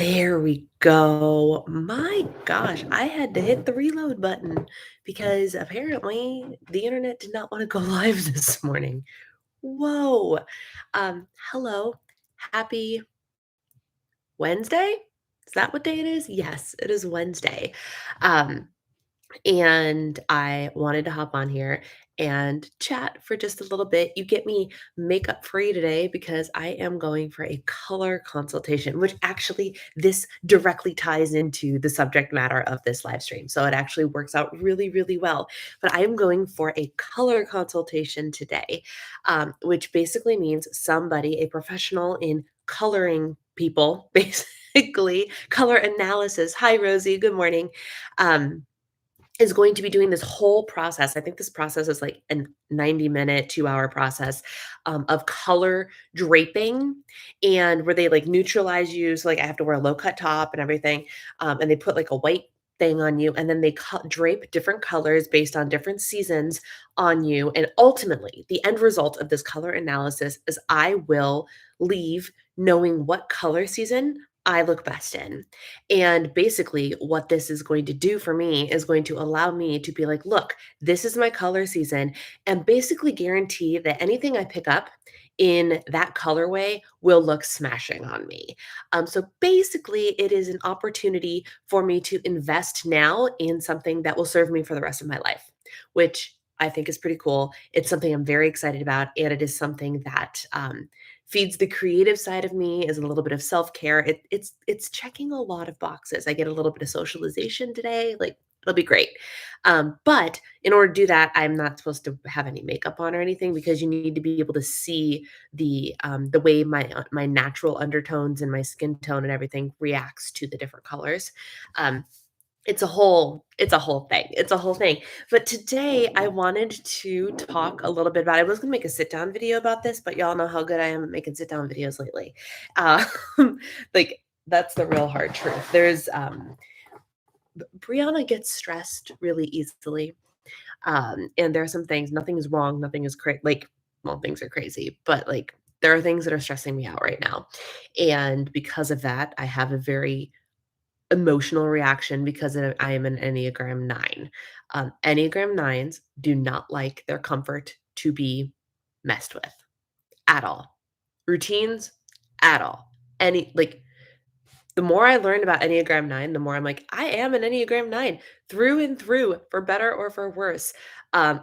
There we go. My gosh, I had to hit the reload button because apparently the internet did not want to go live this morning. Whoa. Hello. Happy Wednesday? Is that what day it is? Yes, it is Wednesday. Um, and I wanted to hop on here and chat for just a little bit. You get me makeup free today because I am going for a color consultation, which actually this directly ties into the subject matter of this live stream. So it actually works out really, really well. But I am going for a color consultation today, which basically means somebody, a professional in coloring people, basically color analysis. Hi, Rosie. Good morning. Um, is going to be doing this whole process. I think this process is like a 90-minute, 2-hour process of color draping, and where they like neutralize you. So like I have to wear a low cut top and everything, and they put like a white thing on you, and then they drape different colors based on different seasons on you. And ultimately, the end result of this color analysis is I will leave knowing what color season I look best in. And basically, what this is going to do for me is going to allow me to be like, look, this is my color season, and basically guarantee that anything I pick up in that colorway will look smashing on me. So basically, it is an opportunity for me to invest now in something that will serve me for the rest of my life, which I think is pretty cool. It's something I'm very excited about, and it is something that feeds the creative side of me, is a little bit of self-care. It's checking a lot of boxes. I get a little bit of socialization today, like it'll be great. But in order to do that, I'm not supposed to have any makeup on or anything because you need to be able to see the way my natural undertones and my skin tone and everything reacts to the different colors. Um, it's a whole thing. It's a whole thing. But today I wanted to talk a little bit about I was gonna make a sit down video about this, but y'all know how good I am at making sit down videos lately. Uh, like that's the real hard truth. Brianna gets stressed really easily. And there are some things, nothing is wrong, nothing is like, well, things are crazy, but like there are things that are stressing me out right now. And because of that, I have a very emotional reaction because I am an Enneagram 9. Enneagram 9s do not like their comfort to be messed with at all. Routines, at all. Like, the more I learn about Enneagram 9, the more I'm like, I am an Enneagram 9 through and through, for better or for worse.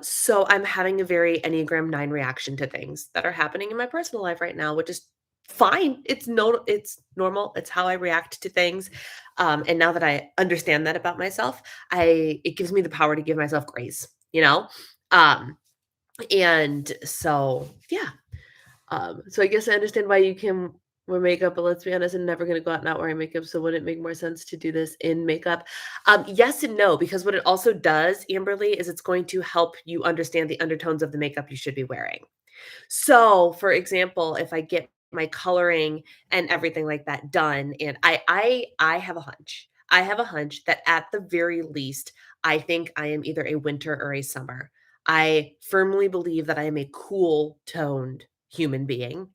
So I'm having a very Enneagram 9 reaction to things that are happening in my personal life right now, which is fine. It's normal. It's how I react to things. And now that I understand that about myself, it gives me the power to give myself grace, you know? Um, and so yeah, so I guess I understand why you can wear makeup, but let's be honest, I'm never gonna go out not wearing makeup. So would it make more sense to do this in makeup? Yes and no, because what it also does, Amberly, is it's going to help you understand the undertones of the makeup you should be wearing. So, for example, if I get my coloring and everything like that done, and I have a hunch. I have a hunch that at the very least, I think I am either a winter or a summer. I firmly believe that I am a cool toned human being.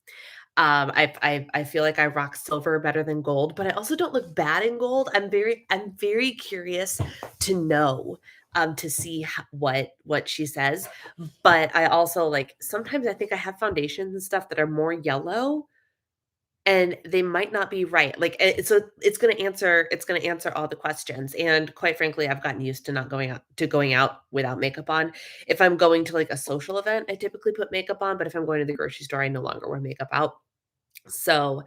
I feel like I rock silver better than gold, but I also don't look bad in gold. I'm very curious to know, to see what she says. But I also like sometimes I think I have foundations and stuff that are more yellow and they might not be right. Like so it's gonna answer all the questions. And quite frankly, I've gotten used to not going out without makeup on. If I'm going to like a social event, I typically put makeup on, but if I'm going to the grocery store, I no longer wear makeup out. So,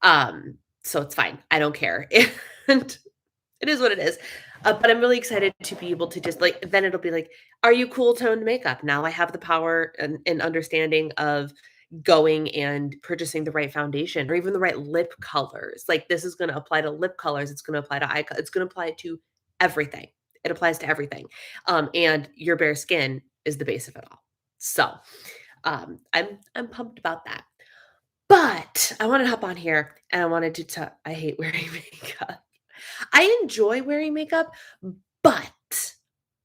so it's fine. I don't care. And it is what it is. But I'm really excited to be able to just like then it'll be like, are you cool toned makeup? Now I have the power and understanding of going and purchasing the right foundation or even the right lip colors. Like this is going to apply to lip colors. It's going to apply to it's going to apply to everything. It applies to everything. And your bare skin is the base of it all. So I'm pumped about that. But I wanted to hop on here and I wanted to tell I hate wearing makeup. I enjoy wearing makeup, but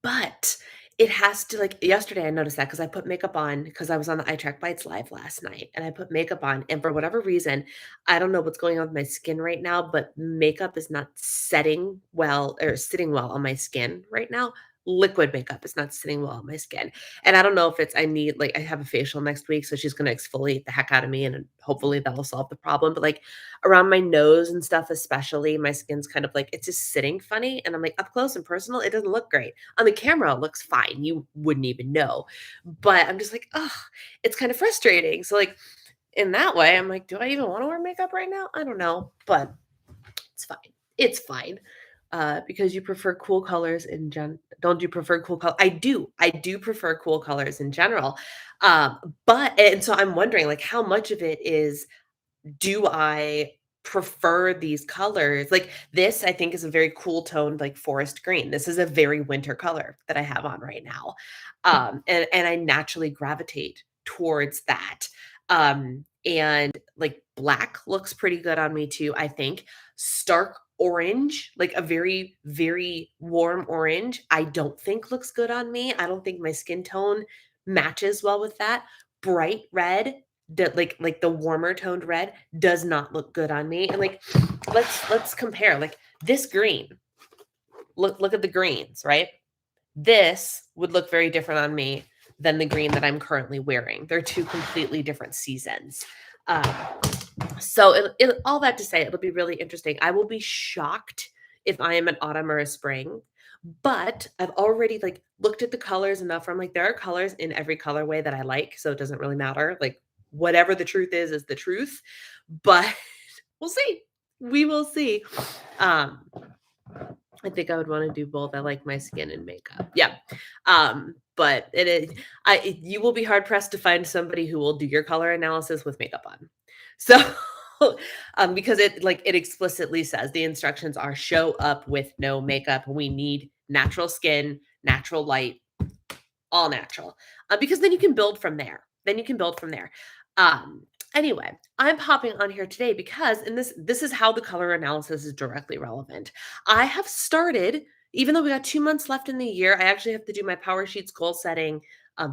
but It has to like, yesterday I noticed that because I put makeup on because I was on the iTrack Bites live last night, and I put makeup on, and for whatever reason, I don't know what's going on with my skin right now, but makeup is not setting well or sitting well on my skin right now. Liquid makeup is not sitting well on my skin, and I don't know if it's I need like, I have a facial next week, so she's gonna exfoliate the heck out of me, and hopefully that'll solve the problem, but, like, around my nose and stuff especially, my skin's kind of like it's just sitting funny, and I'm like, up close and personal, it doesn't look great. On the camera, it looks fine. You wouldn't even know. But I'm just like, oh, it's kind of frustrating. So, like, in that way, I'm like, do I even want to wear makeup right now? I don't know, but it's fine. It's fine. Because you prefer cool colors in don't you prefer cool color? I do. I do prefer cool colors in general. But and so I'm wondering like how much of it is do I prefer these colors? Like this, I think is a very cool toned, like forest green. This is a very winter color that I have on right now. And I naturally gravitate towards that. And like black looks pretty good on me too, I think. Stark orange, like a very, very warm orange, I don't think looks good on me. I don't think my skin tone matches well with that. Bright red, like the warmer toned red does not look good on me. And like let's compare. Like this green. Look at the greens, right? This would look very different on me than the green that I'm currently wearing. They're two completely different seasons. Um, so all that to say, it'll be really interesting. I will be shocked if I am an autumn or a spring, but I've already like looked at the colors enough where I'm like, there are colors in every colorway that I like, so it doesn't really matter. Like whatever the truth is the truth. But we'll see. We will see. Um, I think I would want to do both. I like my skin and makeup. Yeah. But you will be hard pressed to find somebody who will do your color analysis with makeup on. So because it explicitly says the instructions are show up with no makeup. We need natural skin, natural light, all natural. Because then you can build from there. Um, anyway, I'm popping on here today because, and this is how the color analysis is directly relevant. I have started, even though we got 2 months left in the year, I actually have to do my Power Sheets goal setting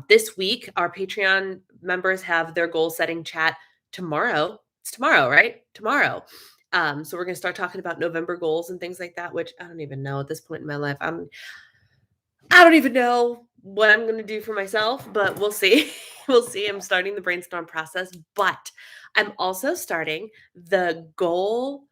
this week. Our Patreon members have their goal setting chat tomorrow. It's tomorrow, right? Tomorrow. So we're going to start talking about November goals and things like that, which I don't even know at this point in my life. I don't even know what I'm going to do for myself, but we'll see. We'll see. I'm starting the brainstorm process, but I'm also starting the goal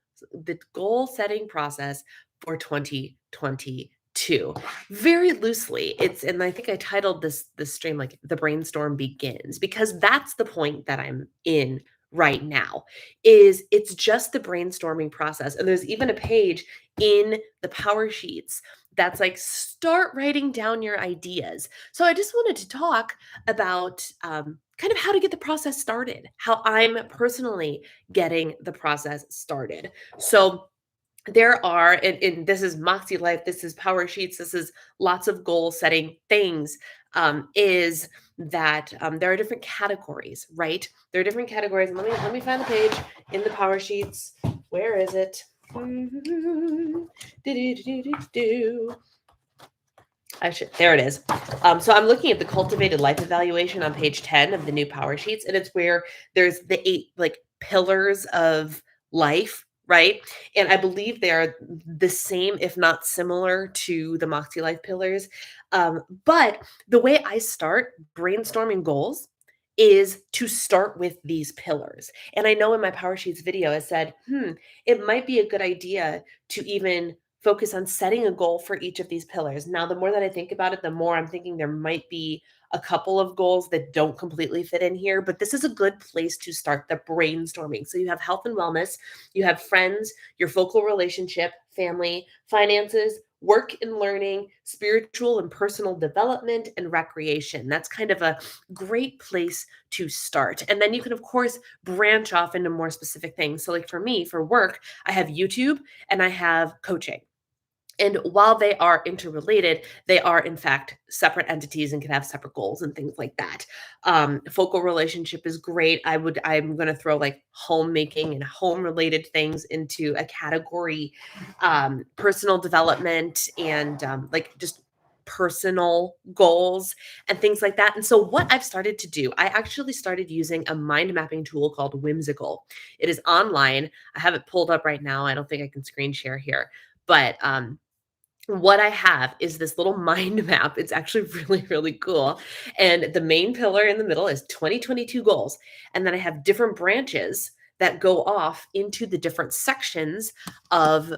setting process for 2022 very loosely. And I think I titled this stream like the brainstorm begins because that's the point that I'm in right now. It's just the brainstorming process, and there's even a page in the Power Sheets that's like start writing down your ideas. So I just wanted to talk about kind of how to get the process started, how I'm personally getting the process started. So there are, and this is Moxie Life, this is Power Sheets, this is lots of goal setting things, is that there are different categories, right? There are different categories. And let me find the page in the Power Sheets. Where is it? There it is. So I'm looking at the cultivated life evaluation on page 10 of the new Power Sheets, and it's where there's the 8 like pillars of life, right? And I believe they are the same, if not similar, to the Moxie Life pillars. But the way I start brainstorming goals is to start with these pillars. And I know in my Power Sheets video, I said, it might be a good idea to even focus on setting a goal for each of these pillars. Now, the more that I think about it, the more I'm thinking there might be a couple of goals that don't completely fit in here, but this is a good place to start the brainstorming. So you have health and wellness, you have friends, your focal relationship, family, finances, work and learning, spiritual and personal development, and recreation. That's kind of a great place to start. And then you can, of course, branch off into more specific things. So, like for me, for work, I have YouTube and I have coaching. And while they are interrelated, they are in fact separate entities and can have separate goals and things like that. Focal relationship is great. I'm going to throw like homemaking and home related things into a category, personal development and like just personal goals and things like that. And so what I've started to do, I actually started using a mind mapping tool called Whimsical. It is online. I have it pulled up right now. I don't think I can screen share here, but what I have is this little mind map. It's actually really, really cool. And the main pillar in the middle is 2022 goals. And then I have different branches that go off into the different sections of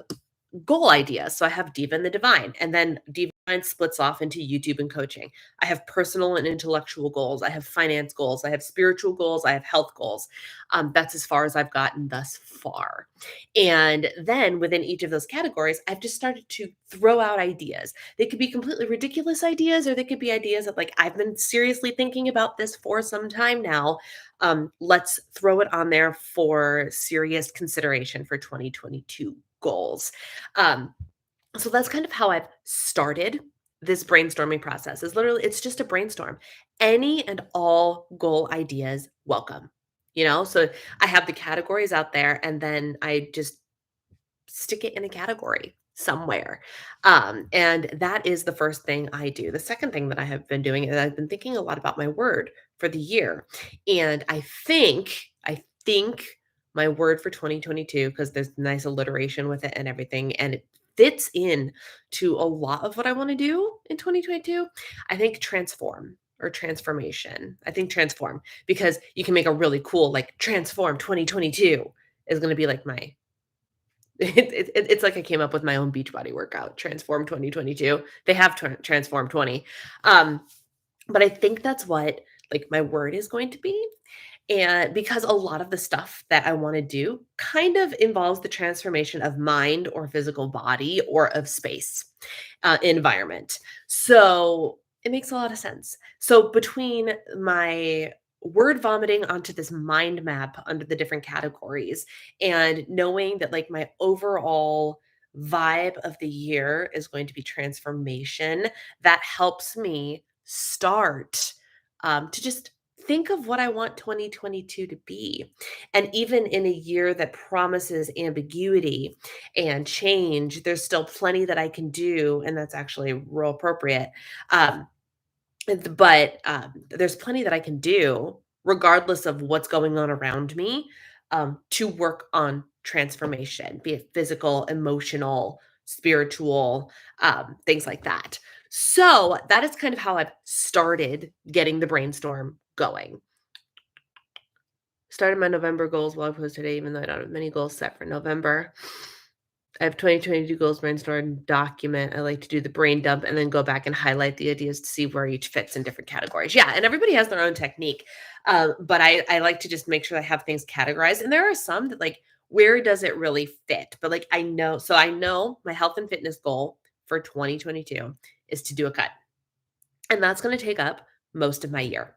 goal ideas. So I have Diva and the Divine, and then Divine splits off into YouTube and coaching. I have personal and intellectual goals. I have finance goals. I have spiritual goals. I have health goals. That's as far as I've gotten thus far. And then within each of those categories, I've just started to throw out ideas. They could be completely ridiculous ideas, or they could be ideas that, like, I've been seriously thinking about this for some time now. Let's throw it on there for serious consideration for 2022 goals. Um, so that's kind of how I've started this brainstorming process. Is literally it's just a brainstorm. Any and all goal ideas welcome. So I have the categories out there and then I just stick it in a category somewhere. And that is the first thing I do. The second thing that I have been doing is I've been thinking a lot about my word for the year. And I think my word for 2022, because there's nice alliteration with it and everything, and it fits in to a lot of what I want to do in 2022. I think transform or transformation. I think transform because you can make a really cool, like, transform 2022 is going to be like my it's like I came up with my own Beachbody workout, Transform 2022. They have Transform 20. Um, but I think that's what, like, my word is going to be. And because a lot of the stuff that I want to do kind of involves the transformation of mind or physical body or of space, environment. So it makes a lot of sense. So between my word vomiting onto this mind map under the different categories and knowing that, like, my overall vibe of the year is going to be transformation, that helps me start to just think of what I want 2022 to be. And even in a year that promises ambiguity and change, there's still plenty that I can do. And that's actually real appropriate. Um, there's plenty that I can do regardless of what's going on around me, to work on transformation, be it physical, emotional, spiritual, things like that. So that is kind of how I've started getting the brainstorm going. Started my November goals blog post today, even though I don't have many goals set for November. I have 2022 goals brainstorm document. I like to do the brain dump and then go back and highlight the ideas to see where each fits in different categories. Yeah, and everybody has their own technique. But I like to just make sure I have things categorized. And there are some that, like, where does it really fit? But, like, I know my health and fitness goal for 2022 is to do a cut. And that's going to take up most of my year.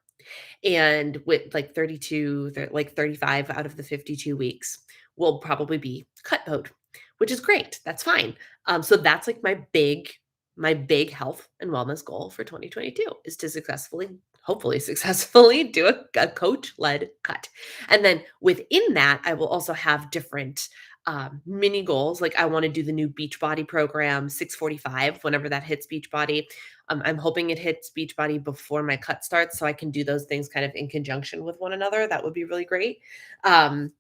And with, like, 35 out of the 52 weeks will probably be cut mode, which is great. That's fine. So that's, like, my big health and wellness goal for 2022 is to hopefully successfully do a coach-led cut. And then within that, I will also have different mini goals. Like, I want to do the new Beachbody program, 645, whenever that hits Beachbody. I'm hoping it hits Beachbody before my cut starts so I can do those things kind of in conjunction with one another. That would be really great. Um,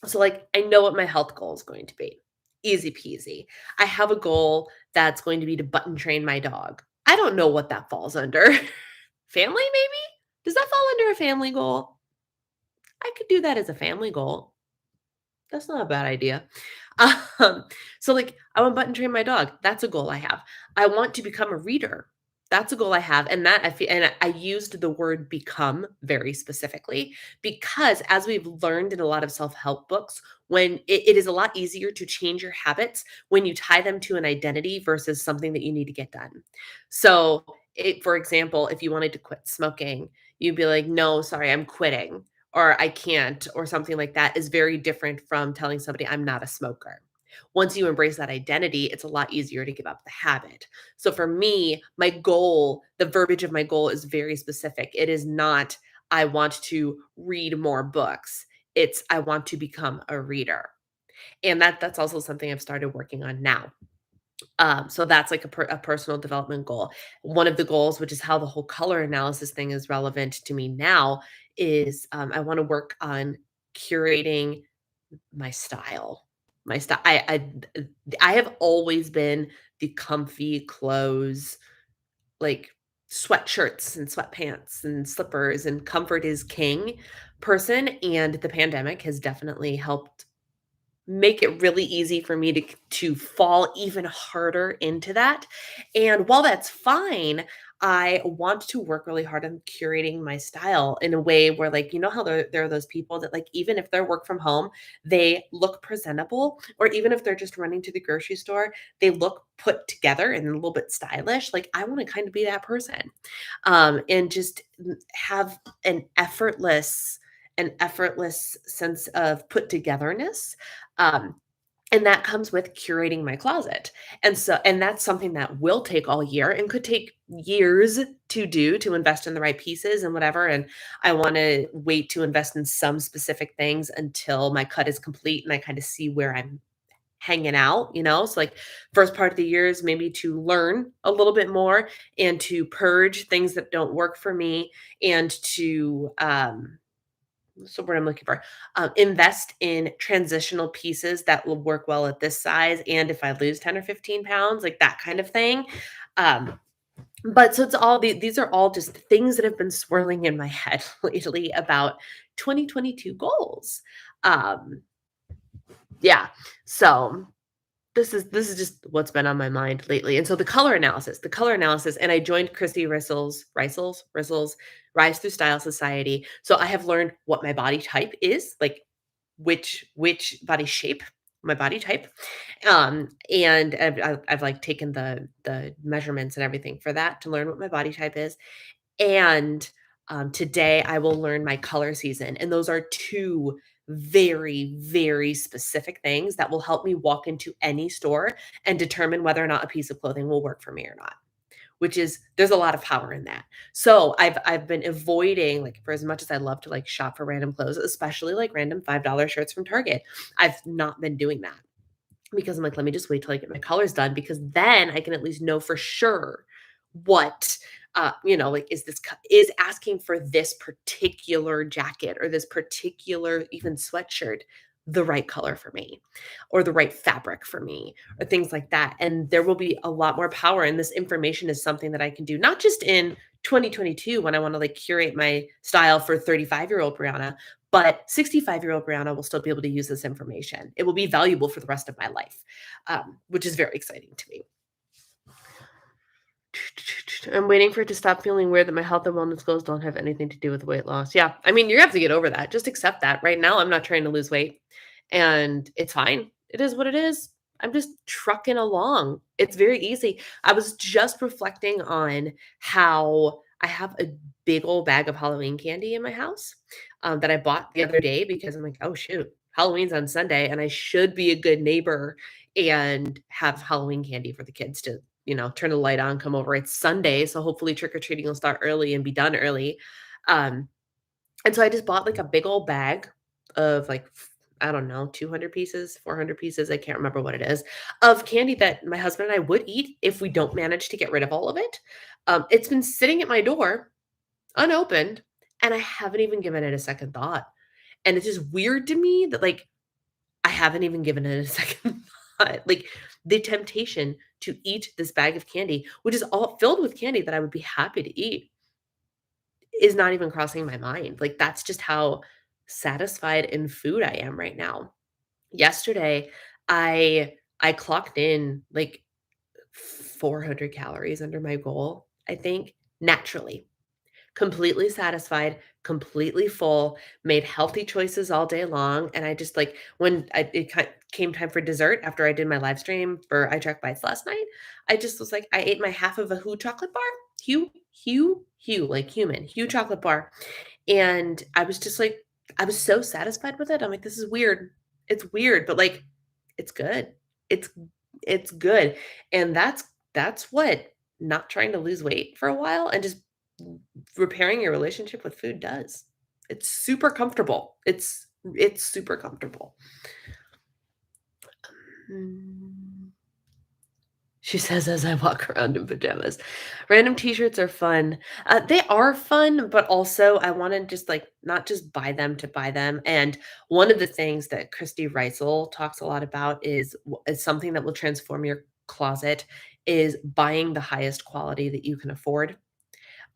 so, like, I know what my health goal is going to be. Easy peasy. I have a goal that's going to be to button train my dog. I don't know what that falls under. Family, maybe? Does that fall under a family goal? I could do that as a family goal. That's not a bad idea. Um, so, like, I want to button train my dog. That's a goal I have. I want to become a reader. That's a goal I have. And that I feel, and I used the word become very specifically because, as we've learned in a lot of self-help books, when it is a lot easier to change your habits when you tie them to an identity versus something that you need to get done. So, for example, if you wanted to quit smoking, you'd be like, no, sorry, I'm quitting, or I can't, or something like that, is very different from telling somebody I'm not a smoker. Once you embrace that identity, it's a lot easier to give up the habit. So for me, my goal, the verbiage of my goal is very specific. It is not, I want to read more books. It's, I want to become a reader. And that's also something I've started working on now. So that's like a personal development goal. One of the goals, which is how the whole color analysis thing is relevant to me now, is I want to work on curating my style. My style. I have always been the comfy clothes, like sweatshirts and sweatpants and slippers and comfort is king person. And the pandemic has definitely helped make it really easy for me to fall even harder into that. And while that's fine, I want to work really hard on curating my style in a way where, like, you know how there are those people that, like, even if they're work from home, they look presentable, or even if they're just running to the grocery store, they look put together and a little bit stylish. Like, I want to kind of be that person, and just have an effortless sense of put togetherness. um, and that comes with curating my closet. And that's something that will take all year and could take years to do, to invest in the right pieces and whatever. And I want to wait to invest in some specific things until my cut is complete and I kind of see where I'm hanging out, you know? So, like, first part of the year is maybe to learn a little bit more and to purge things that don't work for me, and to what's the word I'm looking for? Invest in transitional pieces that will work well at this size. And if I lose 10 or 15 pounds, like that kind of thing. Um, but so it's these are all just things that have been swirling in my head lately about 2022 goals. Um, yeah. So this is just what's been on my mind lately. And so the color analysis, and I joined Christy Rissel's Rise Through Style Society. So I have learned what my body type is, like which body shape, my body type. And I've like taken the measurements and everything for that to learn what my body type is. And today I will learn my color season. And those are two very, very specific things that will help me walk into any store and determine whether or not a piece of clothing will work for me or not. Which is, there's a lot of power in that. So I've been avoiding, like, for as much as I love to like shop for random clothes, especially like random $5 shirts from Target, I've not been doing that because I'm like, let me just wait till I get my colors done, because then I can at least know for sure what, like, is asking for this particular jacket or this particular even sweatshirt the right color for me, or the right fabric for me, or things like that. And there will be a lot more power. And this information is something that I can do not just in 2022 when I want to like curate my style for 35-year-old Brianna, but 65-year-old Brianna will still be able to use this information. It will be valuable for the rest of my life, which is very exciting to me. I'm waiting for it to stop feeling weird that my health and wellness goals don't have anything to do with weight loss. Yeah. I mean, you have to get over that. Just accept that. Right now, I'm not trying to lose weight, and it's fine. It is what it is. I'm just trucking along. It's very easy. I was just reflecting on how I have a big old bag of Halloween candy in my house, that I bought the other day because I'm like, oh, shoot, Halloween's on Sunday, and I should be a good neighbor and have Halloween candy for the kids to, turn the light on, come over. It's Sunday, so hopefully trick or treating will start early and be done early. Um, and so I just bought like a big old bag of like, I don't know, 200 pieces, 400 pieces, I can't remember what it is, of candy that my husband and I would eat if we don't manage to get rid of all of it. It's been sitting at my door unopened, and I haven't even given it a second thought. And it's just weird to me that, like, I haven't even given it a second thought. Like, the temptation to eat this bag of candy, which is all filled with candy that I would be happy to eat, is not even crossing my mind. Like, that's just how satisfied in food I am right now. Yesterday, I clocked in like 400 calories under my goal, I think, naturally. Completely satisfied, completely full, made healthy choices all day long. And I just like, when came time for dessert after I did my live stream for I Track Bites last night, I just was like, I ate my half of a Who chocolate bar, Hue, like human, Hue chocolate bar. And I was just like, I was so satisfied with it. I'm like, this is weird. It's weird, but like, it's good. It's it's good. And that's what not trying to lose weight for a while and just repairing your relationship with food does. It's super comfortable. It's super comfortable. Mm. She says as I walk around in pajamas. Random t-shirts are fun. They are fun, but also I wanna just, like, not just buy them to buy them, and one of the things that Christy Reisel talks a lot about is something that will transform your closet is buying the highest quality that you can afford.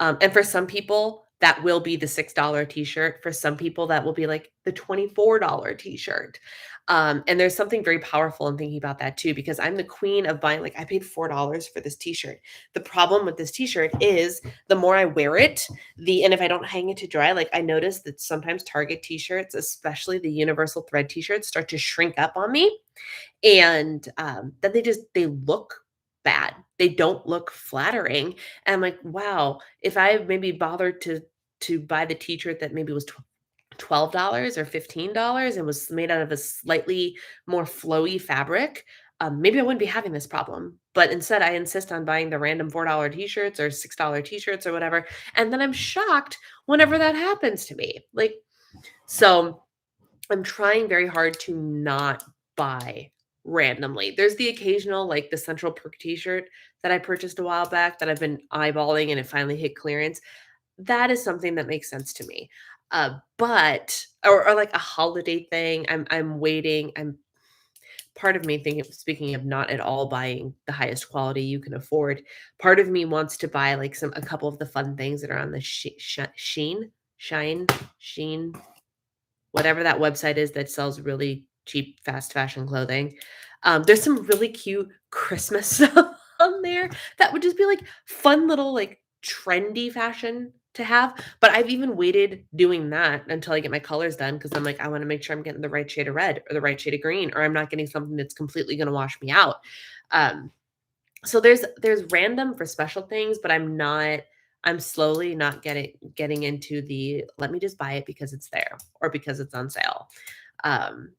And for some people, that will be the $6 t-shirt. For some people, that will be like the $24 t-shirt. And there's something very powerful in thinking about that too, because I'm the queen of buying, like, I paid $4 for this t-shirt. The problem with this t-shirt is the more I wear it, and if I don't hang it to dry, like I noticed that sometimes Target t-shirts, especially the universal thread t-shirts, start to shrink up on me. And, then they look bad. They don't look flattering, and I'm like, "Wow, if I maybe bothered to buy the t-shirt that maybe was $12 or $15 and was made out of a slightly more flowy fabric, maybe I wouldn't be having this problem." But instead, I insist on buying the random $4 t-shirts or $6 t-shirts or whatever, and then I'm shocked whenever that happens to me. Like, so I'm trying very hard to not buy randomly. There's the occasional, like the Central Perk t-shirt that I purchased a while back that I've been eyeballing and it finally hit clearance. That is something that makes sense to me. But or like a holiday thing. I'm waiting. I'm part of me thinking, speaking of not at all buying the highest quality you can afford, part of me wants to buy like a couple of the fun things that are on the Sheen, whatever that website is that sells really cheap fast fashion clothing. There's some really cute Christmas stuff on there that would just be like fun little like trendy fashion to have. But I've even waited doing that until I get my colors done because I'm like, I want to make sure I'm getting the right shade of red or the right shade of green, or I'm not getting something that's completely going to wash me out. Um, so there's random for special things, but I'm slowly not getting into the let me just buy it because it's there or because it's on sale. Um,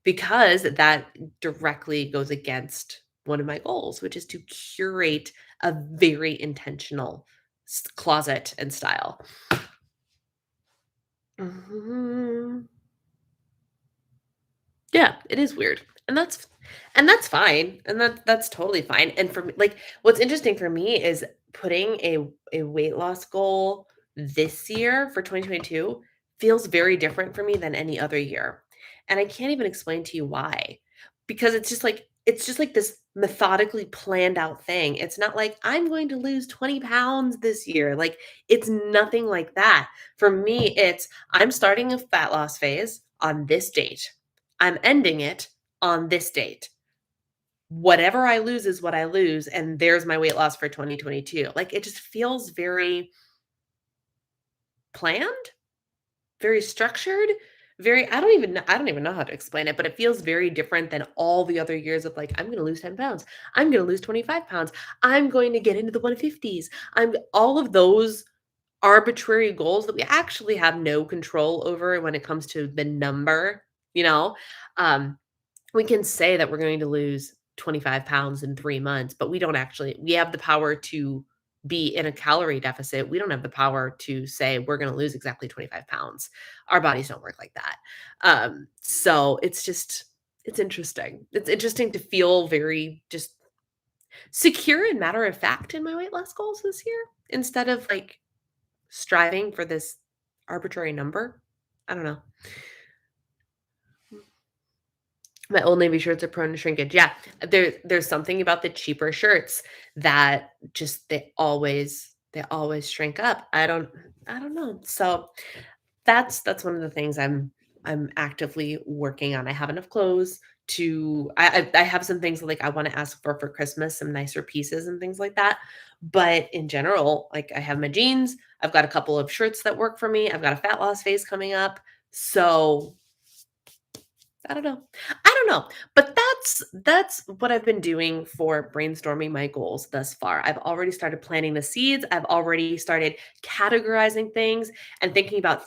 because that directly goes against one of my goals, which is to curate a very intentional closet and style. Mhm. Yeah, it is weird. And that's fine. And that's totally fine. And for me, like what's interesting for me is putting a weight loss goal this year for 2022 feels very different for me than any other year. And I can't even explain to you why. Because it's just like this methodically planned out thing. It's not like I'm going to lose 20 pounds this year. Like it's nothing like that. For me, it's I'm starting a fat loss phase on this date. I'm ending it on this date. Whatever I lose is what I lose, and there's my weight loss for 2022. Like, it just feels very planned, very structured, very I don't even know how to explain it, but it feels very different than all the other years of, like, "I'm gonna lose 10 pounds. I'm gonna lose 25 pounds. I'm going to get into the 150s." I'm all of those arbitrary goals that we actually have no control over when it comes to the number, you know? Um, we can say that we're going to lose 25 pounds in 3 months, but we have the power to be in a calorie deficit. We don't have the power to say we're gonna lose exactly 25 pounds. Our bodies don't work like that. So it's interesting. It's interesting to feel very just secure and matter of fact in my weight loss goals this year instead of, like, striving for this arbitrary number. I don't know. My Old Navy shirts are prone to shrinkage. Yeah, there's something about the cheaper shirts that just they always shrink up. I don't know. So that's one of the things I'm actively working on. I have enough clothes to I have some things like I want to ask for Christmas, some nicer pieces and things like that. But in general, like I have my jeans, I've got a couple of shirts that work for me. I've got a fat loss phase coming up. So I don't know. I don't know, but that's what I've been doing for brainstorming my goals thus far. I've already started planting the seeds. I've already started categorizing things and thinking about um,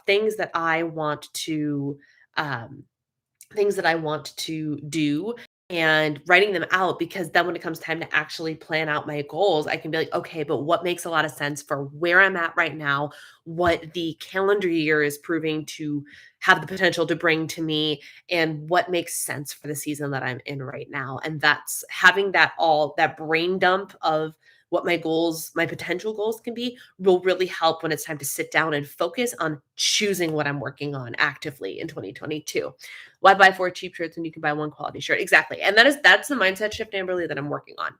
things that I want to do and writing them out, because then when it comes time to actually plan out my goals, I can be like, okay, but what makes a lot of sense for where I'm at right now, what the calendar year is proving to have the potential to bring to me, and what makes sense for the season that I'm in right now. And that's having that brain dump of what my goals, my potential goals can be, will really help when it's time to sit down and focus on choosing what I'm working on actively in 2022. Why buy 4 cheap shirts when you can buy 1 quality shirt? Exactly, and that's the mindset shift, Amberly, that I'm working on.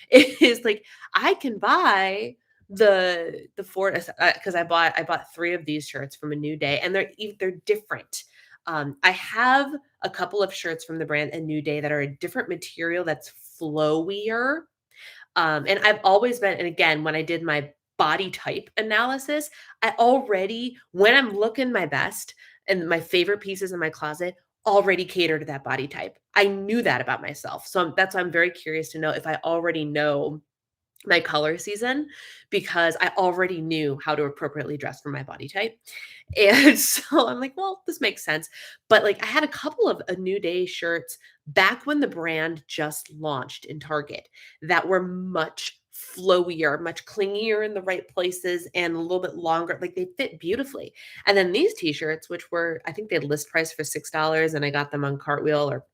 It is like, I can buy the 4, because I bought 3 of these shirts from a New Day, and they're different. I have a couple of shirts from the brand A New Day that are a different material that's flowier, and I've always been, and again, when I did my body type analysis, I already, when I'm looking my best and my favorite pieces in my closet already cater to that body type. I knew that about myself. So that's why I'm very curious to know if I already know my color season, because I already knew how to appropriately dress for my body type. And so I'm like, well, this makes sense. But like, I had a couple of A New Day shirts back when the brand just launched in Target that were much flowier, much clingier in the right places, and a little bit longer. Like, they fit beautifully. And then these t-shirts, which were, I think they had list price for $6, and I got them on Cartwheel or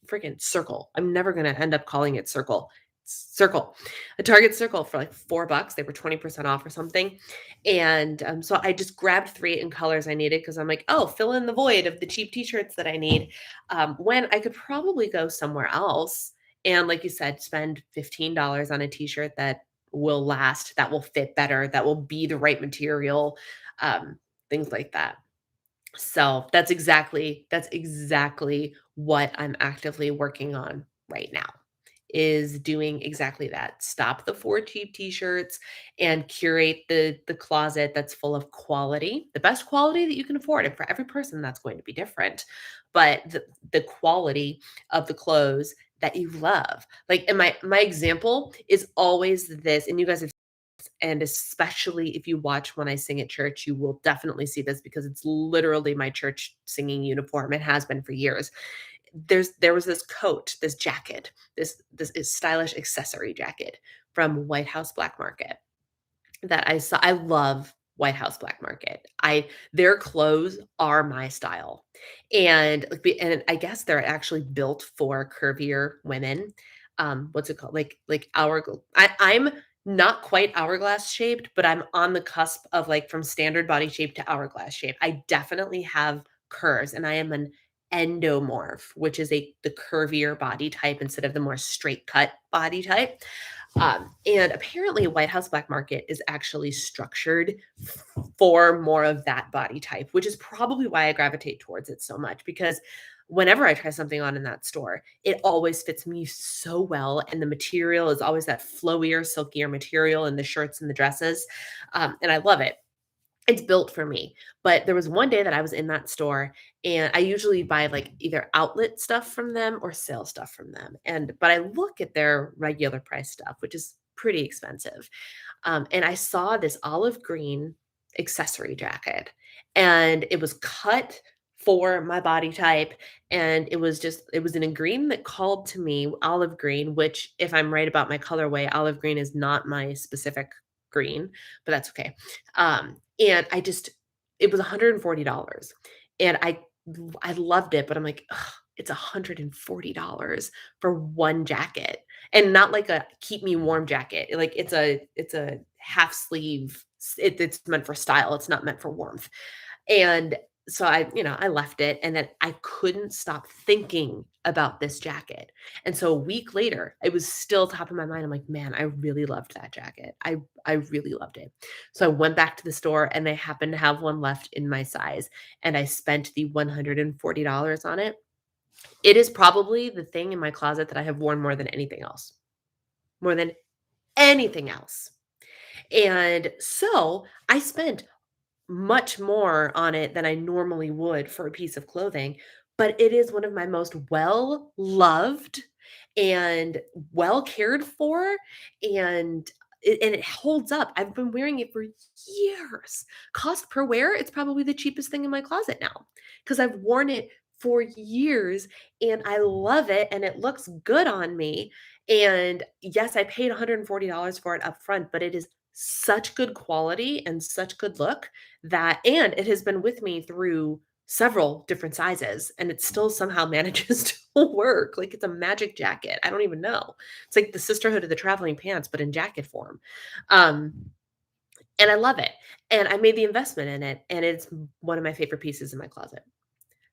freaking Circle. I'm never gonna end up calling it Circle. Circle. A Target Circle for like $4. They were 20% off or something. And so I just grabbed 3 in colors I needed, because I'm like, oh, fill in the void of the cheap t-shirts that I need. When I could probably go somewhere else and, like you said, spend $15 on a t-shirt that will last, that will fit better, that will be the right material, um, things like that. So that's exactly what I'm actively working on right now, is doing exactly that. Stop the 4 cheap t-shirts and curate the closet that's full of quality, the best quality that you can afford. And for every person that's going to be different, but the quality of the clothes that you love. Like, and my example is always this, and you guys have, and especially if you watch when I sing at church, you will definitely see this, because it's literally my church singing uniform. It has been for years. There was this coat, this jacket, this is stylish accessory jacket from White House Black Market that I saw. I love White House Black Market. I Their clothes are my style. And like, and I guess they're actually built for curvier women. What's it called? Like I'm not quite hourglass shaped, but I'm on the cusp of, like, from standard body shape to hourglass shape. I definitely have curves, and I am an endomorph, which is the curvier body type instead of the more straight cut body type. And apparently, White House Black Market is actually structured for more of that body type, which is probably why I gravitate towards it so much. Because whenever I try something on in that store, it always fits me so well. And the material is always that flowier, silkier material in the shirts and the dresses. And I love it. It's built for me. But there was one day that I was in that store, and I usually buy, like, either outlet stuff from them or sale stuff from them. But I look at their regular price stuff, which is pretty expensive. And I saw this olive green accessory jacket, and it was cut for my body type. And it was in a green that called to me, olive green, which, if I'm right about my colorway, olive green is not my specific green, but that's okay. And it was $140. And I loved it, but I'm like, "Ugh, it's $140 for one jacket." And not like a keep me warm jacket. Like, it's a half sleeve. It's meant for style. It's not meant for warmth. And so I left it, and then I couldn't stop thinking about this jacket. And so a week later, it was still top of my mind. I'm like, man, I really loved that jacket. I really loved it. So I went back to the store, and they happened to have one left in my size, and I spent the $140 on it. It is probably the thing in my closet that I have worn more than anything else. More than anything else. And so I spent much more on it than I normally would for a piece of clothing, but it is one of my most well-loved and well cared for, and it holds up. I've been wearing it for years. Cost per wear, it's probably the cheapest thing in my closet now, because 'cause I've worn it for years, and I love it, and it looks good on me, and yes, I paid $140 for it upfront, but it is such good quality and such good look that and it has been with me through several different sizes, and it still somehow manages to work, like, it's a magic jacket, I don't even know. It's like the sisterhood of the traveling pants, but in jacket form. Um, and I love it, and I made the investment in it, and it's one of my favorite pieces in my closet.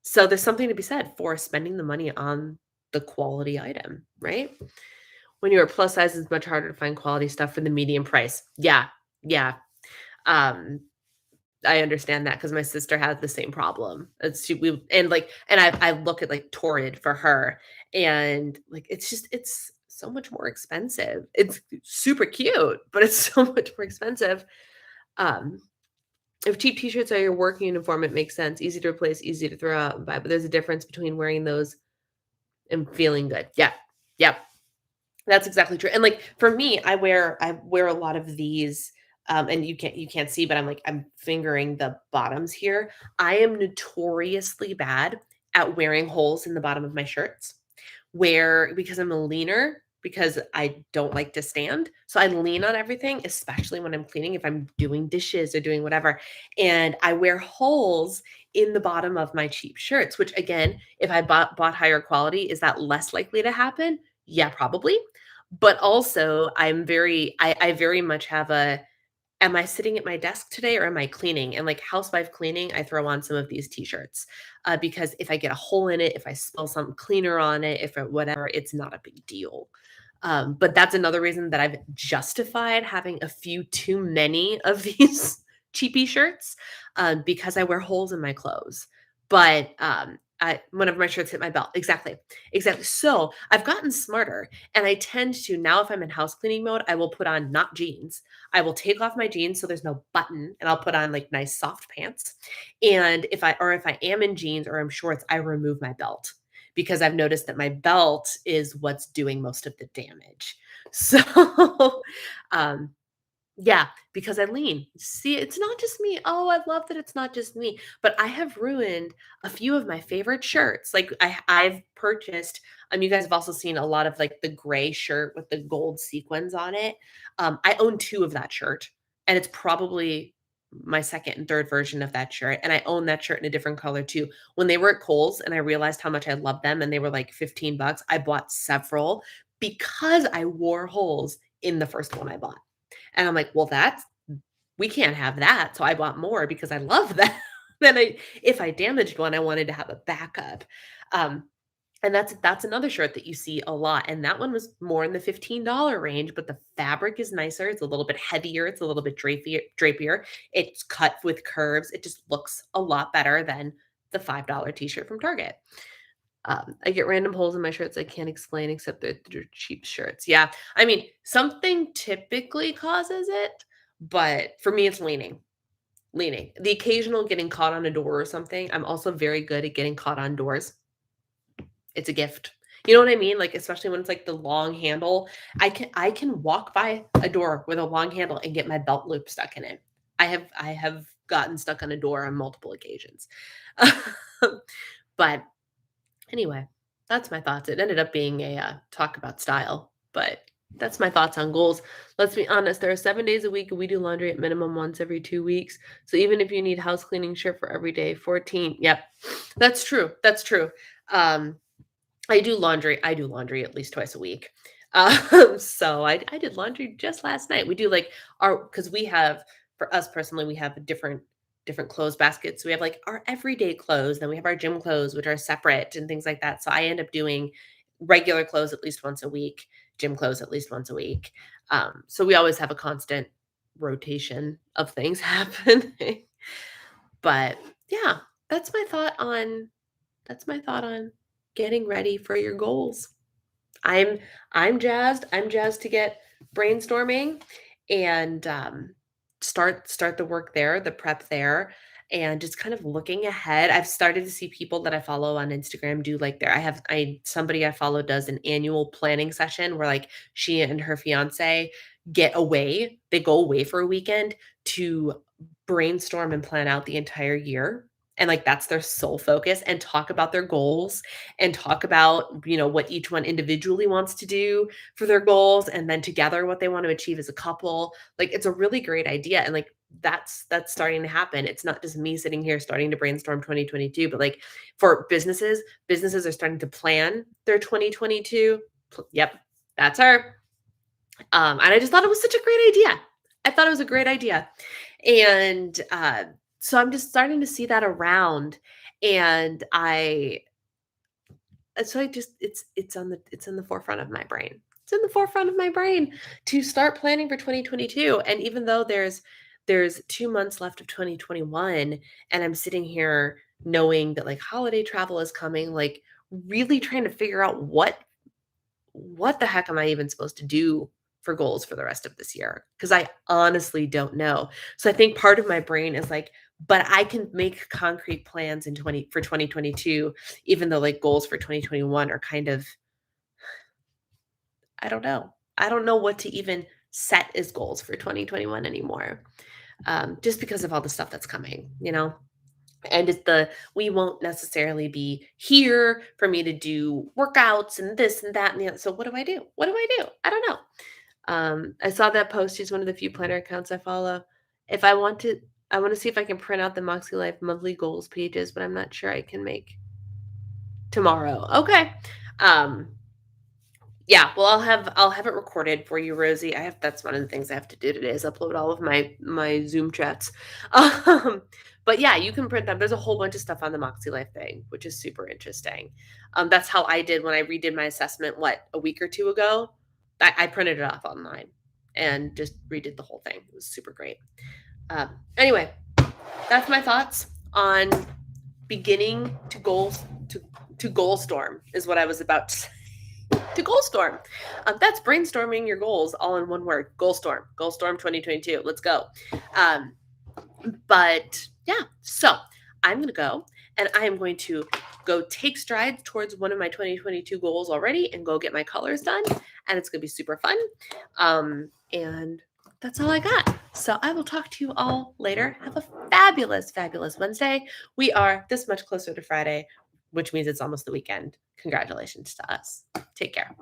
So there's something to be said for spending the money on the quality item, right? When you're plus size, it's much harder to find quality stuff for the medium price. Yeah, yeah. Um, I understand that because my sister has the same problem. It's she we and like and I look at like Torrid for her and like it's so much more expensive. It's super cute, but it's so much more expensive. Um, if cheap t-shirts are your work uniform, it makes sense. Easy to replace, easy to throw out and buy. But there's a difference between wearing those and feeling good. Yeah. Yeah. That's exactly true, and, like, for me, I wear a lot of these, and you can't see, but I'm fingering the bottoms here. I am notoriously bad at wearing holes in the bottom of my shirts, where because I'm a leaner, because I don't like to stand, so I lean on everything, especially when I'm cleaning, if I'm doing dishes or doing whatever, and I wear holes in the bottom of my cheap shirts, which again, if I bought higher quality, is that less likely to happen? Yeah, probably. But also, I very much have a, "Am I sitting at my desk today or am I cleaning?" And, like, housewife cleaning, I throw on some of these T-shirts, because if I get a hole in it, if I spill some cleaner on it, if it whatever, it's not a big deal. But that's another reason that I've justified having a few too many of these cheapy shirts, because I wear holes in my clothes. But, one of my shirts hit my belt. Exactly, exactly. So, I've gotten smarter, and I tend to now if I'm in house cleaning mode, I will put on not jeans. I will take off my jeans so there's no button, and I'll put on, like, nice soft pants. And if I am in jeans or I'm shorts, I remove my belt because I've noticed that my belt is what's doing most of the damage. So, um, yeah, because I lean. See, it's not just me. Oh, I love that it's not just me, but I have ruined a few of my favorite shirts. Like I've purchased, you guys have also seen a lot of like the gray shirt with the gold sequins on it. I own two of that shirt, and it's probably my second and third version of that shirt. And I own that shirt in a different color too. When they were at Kohl's and I realized how much I loved them and they were like 15 bucks, I bought several because I wore holes in the first one I bought. And I'm like, "Well, that's we can't have that." So I bought more because I love that. Then if I damaged one, I wanted to have a backup. Um, and that's another shirt that you see a lot, and that one was more in the $15 range, but the fabric is nicer, it's a little bit heavier, it's a little bit drapier. It's cut with curves, it just looks a lot better than the $5 t-shirt from Target. I get random holes in my shirts I can't explain except they're cheap shirts. Yeah, I mean, something typically causes it, but for me, it's leaning. Leaning. The occasional getting caught on a door or something. I'm also very good at getting caught on doors. It's a gift. You know what I mean? Like, especially when it's like the long handle. I can walk by a door with a long handle and get my belt loop stuck in it. I have gotten stuck on a door on multiple occasions. But anyway, that's my thoughts. It ended up being a talk about style, but that's my thoughts on goals. Let's be honest, there are 7 days a week, and we do laundry at minimum once every 2 weeks. So even if you need house cleaning shirt for every day, 14. Yep, that's true. That's true. Um, I do laundry. I do laundry at least twice a week. So I did laundry just last night. We do like our because we have for us personally, we have a different clothes baskets. So we have like our everyday clothes, then we have our gym clothes, which are separate and things like that. So I end up doing regular clothes at least once a week, gym clothes at least once a week. So we always have a constant rotation of things happening. But yeah, that's my thought on that's my thought on getting ready for your goals. I'm I'm jazzed. I'm jazzed to get brainstorming and start the work there, the prep there, and just kind of looking ahead. I've started to see people that I follow on Instagram do like their I have I somebody I follow does an annual planning session where like she and her fiance get away. They go away for a weekend to brainstorm and plan out the entire year. and like that's their sole focus, and talk about their goals and talk about, what each one individually wants to do for their goals, and then together what they want to achieve as a couple. Like it's a really great idea, and like that's starting to happen. It's not just me sitting here starting to brainstorm 2022, but like for businesses are starting to plan their 2022. Yep, that's her. And I just thought it was such a great idea. I thought it was a great idea. And so I'm just starting to see that around. And I just it's in the forefront of my brain. It's in the forefront of my brain to start planning for 2022. And even though there's 2 months left of 2021, and I'm sitting here knowing that like holiday travel is coming, like really trying to figure out what the heck am I even supposed to do for goals for the rest of this year? Because I honestly don't know. So I think part of my brain is like, but I can make concrete plans in 2022, even though like goals for 2021 are kind of, I don't know. I don't know what to even set as goals for 2021 anymore. Just because of all the stuff that's coming. And it's we won't necessarily be here for me to do workouts and this and that and the other. So what do I do? What do I do? I don't know. I saw that post. She's one of the few planner accounts I follow. If I want to, I want to see if I can print out the Moxie Life monthly goals pages, but I'm not sure I can make tomorrow. Okay. Um, yeah, well, I'll have it recorded for you, Rosie. That's one of the things I have to do today is upload all of my Zoom chats. Um, but yeah, you can print them. There's a whole bunch of stuff on the Moxie Life thing, which is super interesting. That's how I did when I redid my assessment, a week or two ago. I printed it off online and just redid the whole thing. It was super great. Anyway, that's my thoughts on beginning to goal storm is what I was about to say. To goal storm. That's brainstorming your goals all in one word. Goal storm. Goal storm 2022. Let's go. But yeah, so I'm going to go and I am going to go take strides towards one of my 2022 goals already and go get my colors done. And it's going to be super fun. And that's all I got. So I will talk to you all later. Have a fabulous, fabulous Wednesday. We are this much closer to Friday, which means it's almost the weekend. Congratulations to us. Take care.